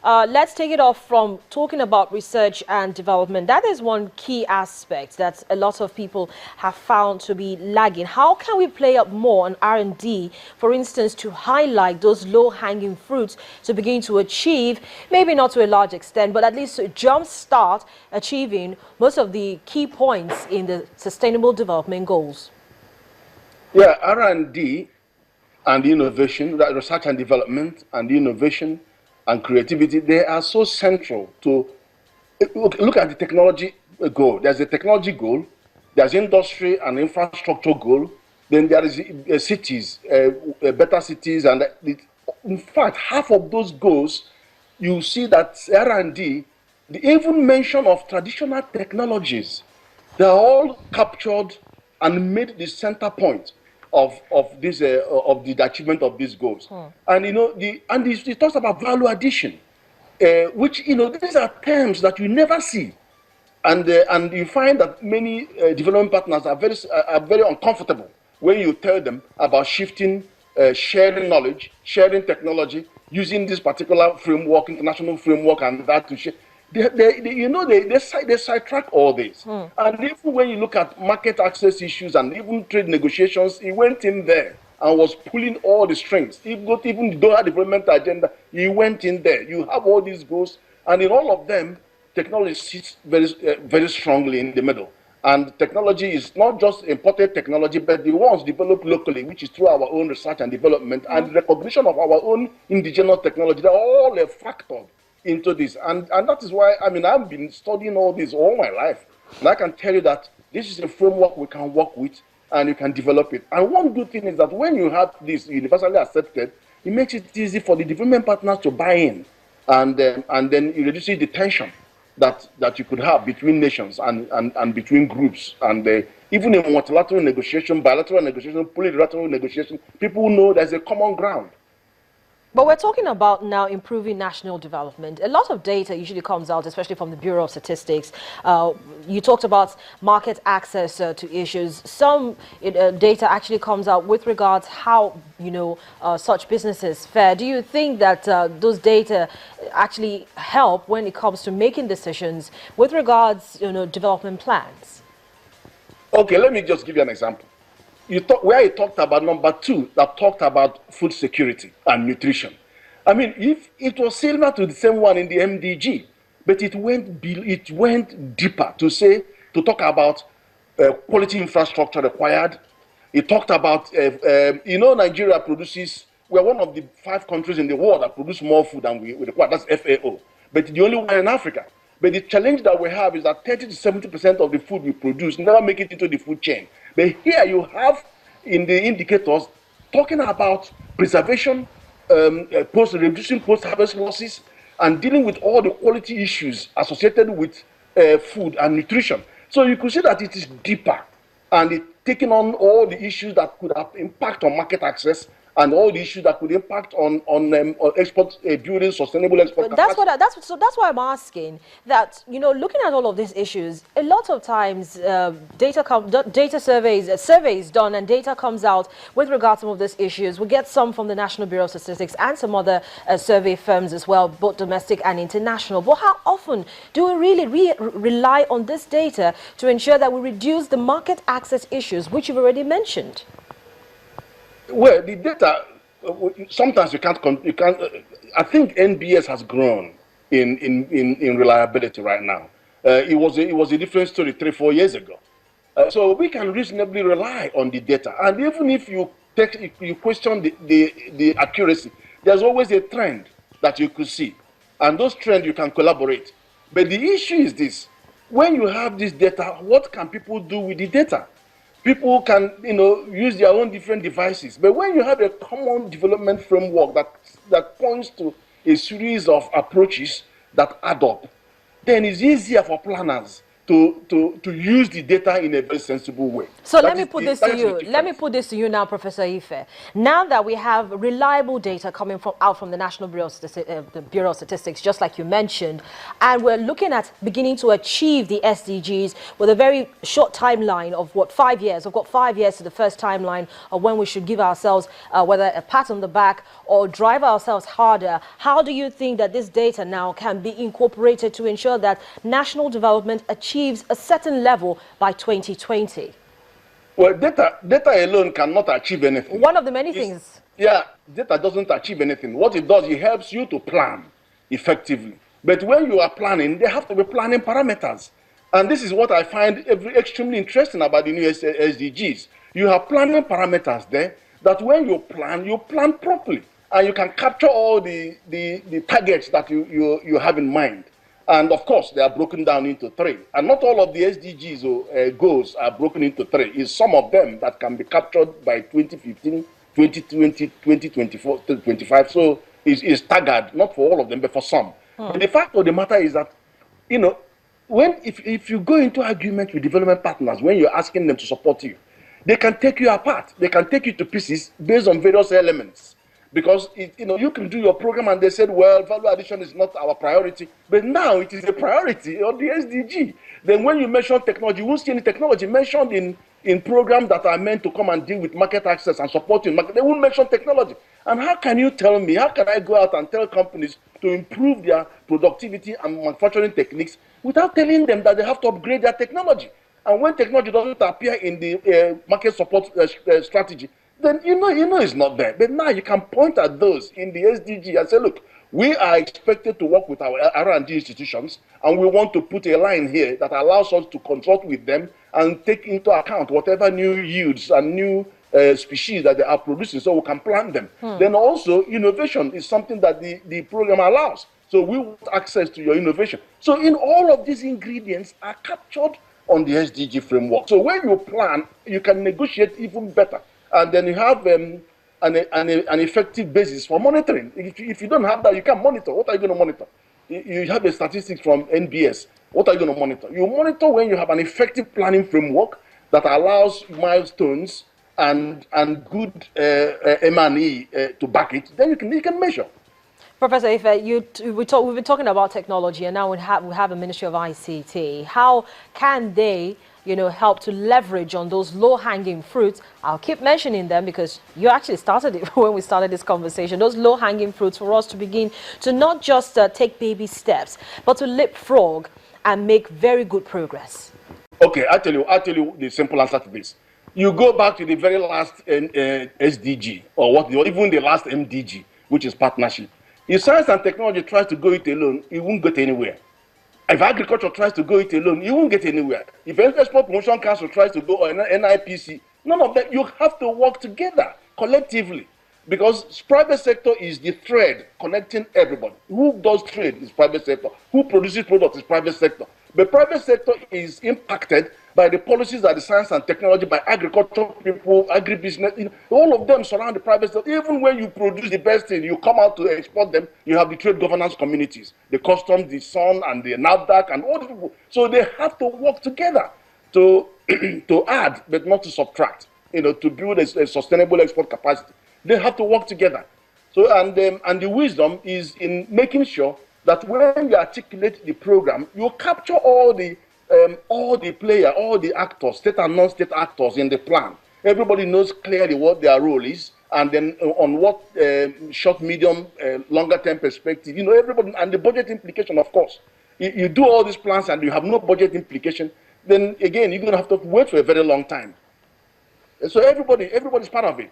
Let's take it off from talking about research and development. That is one key aspect that a lot of people have found to be lagging. How can we play up more on R&D, for instance, to highlight those low-hanging fruits to begin to achieve, maybe not to a large extent, but at least to jumpstart achieving most of the key points in the Sustainable Development Goals? Yeah, R&D and innovation, that research and development and innovation and creativity, they are so central to look at the technology goal. There's a technology goal, there's industry and infrastructure goal, then there is cities, better cities, and in fact, half of those goals, you see that R&D, the even mention of traditional technologies, they are all captured and made the center point of this of the achievement of these goals. And it talks about value addition, which these are terms that you never see, and you find that many development partners are very uncomfortable when you tell them about shifting, sharing knowledge, sharing technology, using this particular framework, international framework, and that to share. They sidetrack all this. And even when you look at market access issues and even trade negotiations, he went in there and was pulling all the strings. Even the Doha development agenda, he went in there. You have all these goals, and in all of them, technology sits very strongly in the middle. And technology is not just imported technology, but the ones developed locally, which is through our own research and development, and recognition of our own indigenous technology. They're all a factor into this. And that is why, I've been studying all this all my life. And I can tell you that this is a framework we can work with and you can develop it. And one good thing is that when you have this universally accepted, it makes it easy for the development partners to buy in. And then it reduces the tension that you could have between nations and between groups. And even in multilateral negotiation, bilateral negotiation, plurilateral negotiation, people know there's a common ground. But we're talking about now improving national development. A lot of data usually comes out, especially from the Bureau of Statistics. You talked about market access to issues. Some data actually comes out with regards how, such businesses fare. Do you think that those data actually help when it comes to making decisions with regards, development plans? Okay, let me just give you an example. Where he talked about number 2, that talked about food security and nutrition. If it was similar to the same one in the MDG, but it went deeper to talk about quality infrastructure required. It talked about, Nigeria produces, we're one of the 5 countries in the world that produce more food than we require. That's FAO. But the only one in Africa. But the challenge that we have is that 30 to 70% of the food we produce never make it into the food chain. But here you have in the indicators talking about preservation, reducing post-harvest losses, and dealing with all the quality issues associated with food and nutrition. So you could see that it is deeper, and it's taking on all the issues that could have impact on market access and all the issues that could impact on export, building sustainable export capacity. That's why I'm asking that, looking at all of these issues, a lot of times data surveys done and data comes out with regard to some of these issues. We get some from the National Bureau of Statistics and some other survey firms as well, both domestic and international. But how often do we really rely on this data to ensure that we reduce the market access issues, which you've already mentioned? Well, the data, sometimes you can't. I think NBS has grown in reliability right now. It was a different story 3-4 years ago. So we can reasonably rely on the data, and even if you question the accuracy, there's always a trend that you could see, and those trends you can collaborate. But the issue is this: when you have this data, what can people do with the data? People can, use their own different devices. But when you have a common development framework that points to a series of approaches that add up, then it's easier for planners to use the data in a very sensible way. So let me put this to you. Let me put this to you now, Professor Ife. Now that we have reliable data coming out from the National Bureau of Statistics, just like you mentioned, and we're looking at beginning to achieve the SDGs with a very short timeline of what, 5 years. We've got 5 years to the first timeline of when we should give ourselves whether a pat on the back or drive ourselves harder. How do you think that this data now can be incorporated to ensure that national development achieves a certain level by 2020? Well, data alone cannot achieve anything. One of the many things. Yeah, data doesn't achieve anything. What it does, it helps you to plan effectively. But when you are planning, there have to be planning parameters. And this is what I find extremely interesting about the new SDGs. You have planning parameters there that when you plan properly. And you can capture all the targets that you have in mind. And of course, they are broken down into 3. And not all of the SDGs or goals are broken into 3. It's some of them that can be captured by 2015, 2020, 2024, 2025. So it's staggered, not for all of them, but for some. But the fact of the matter is that, if you go into argument with development partners, when you're asking them to support you, they can take you apart. They can take you to pieces based on various elements. Because you can do your program and they said, well, value addition is not our priority. But now it is a priority on the SDG. Then when you mention technology, you won't see any technology mentioned in programs that are meant to come and deal with market access and supporting market. They won't mention technology. And how can you tell me, how can I go out and tell companies to improve their productivity and manufacturing techniques without telling them that they have to upgrade their technology? And when technology doesn't appear in the market support strategy, then you know it's not there. But now you can point at those in the SDG and say, look, we are expected to work with our R&D institutions, and we want to put a line here that allows us to consult with them and take into account whatever new yields and new species that they are producing, so we can plant them. Then also, innovation is something that the program allows. So we want access to your innovation. So in all of these ingredients are captured on the SDG framework. So when you plan, you can negotiate even better. And then you have an effective basis for monitoring. If you don't have that, you can't monitor. What are you going to monitor? You have a statistics from NBS. What are you going to monitor? You monitor when you have an effective planning framework that allows milestones and good M&E to back it. Then you can measure. Professor Ife, we've been talking about technology, and now we have a Ministry of ICT. How can they help to leverage on those low-hanging fruits? I'll keep mentioning them because you actually started it when we started this conversation. Those low-hanging fruits for us to begin to not just take baby steps, but to leapfrog and make very good progress. Okay, I'll tell you the simple answer to this. You go back to the very last SDG, or even the last MDG, which is partnership. If science and technology tries to go it alone, it won't get anywhere. If agriculture tries to go it alone, you won't get anywhere. If Export Promotion Council tries to go, or NIPC, none of that. You have to work together collectively, because private sector is the thread connecting everybody. Who does trade is private sector. Who produces products is private sector. But private sector is impacted by the policies of the science and technology, by agriculture people, agribusiness. All of them surround the private sector. Even when you produce the best thing, you come out to export them, you have the trade governance communities, the customs, the SUN, and the NAFDAC, and all the people. So they have to work together to add, but not to subtract, to build a sustainable export capacity. They have to work together. So, and the wisdom is in making sure that when you articulate the program, you capture all the players, all the actors, state and non-state actors in the plan. Everybody knows clearly what their role is, and then on what short, medium, longer-term perspective. Everybody, and the budget implication, of course. You do all these plans and you have no budget implication, then again, you're going to have to wait for a very long time. So everybody's part of it,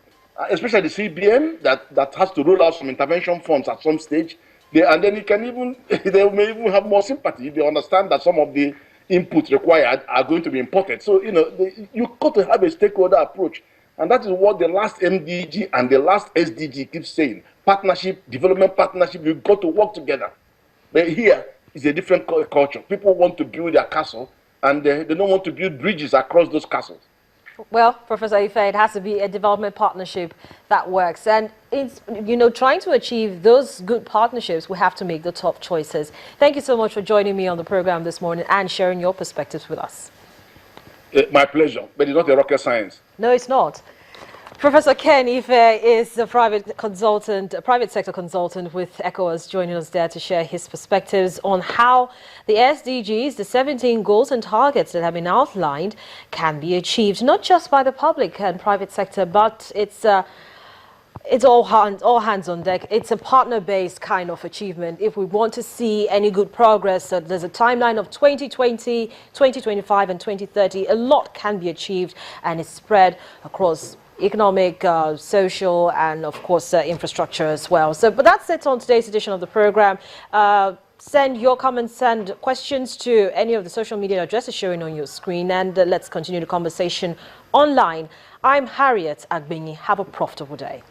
especially the CBN that has to roll out some intervention funds at some stage. And then they may even have more sympathy if they understand that some of the inputs required are going to be imported. So, you've got to have a stakeholder approach. And that is what the last MDG and the last SDG keeps saying. Partnership, development partnership, you've got to work together. But here is a different culture. People want to build their castle, and they don't want to build bridges across those castles. Well, Professor Ife, it has to be a development partnership that works. And it's, trying to achieve those good partnerships, we have to make the tough choices. Thank you so much for joining me on the program this morning and sharing your perspectives with us. My pleasure, but it's not a rocket science. No, it's not. Professor Ken Ife is a private sector consultant with ECOWAS, joining us there to share his perspectives on how the SDGs, the 17 goals and targets that have been outlined, can be achieved, not just by the public and private sector, but it's all hands on deck. It's a partner-based kind of achievement. If we want to see any good progress, there's a timeline of 2020, 2025 and 2030. A lot can be achieved, and it's spread across economic, social, and of course infrastructure as well. But that's it on today's edition of the program. Send your comments and questions to any of the social media addresses showing on your screen, and let's continue the conversation online. I'm Harriet Agbini. Have a profitable day.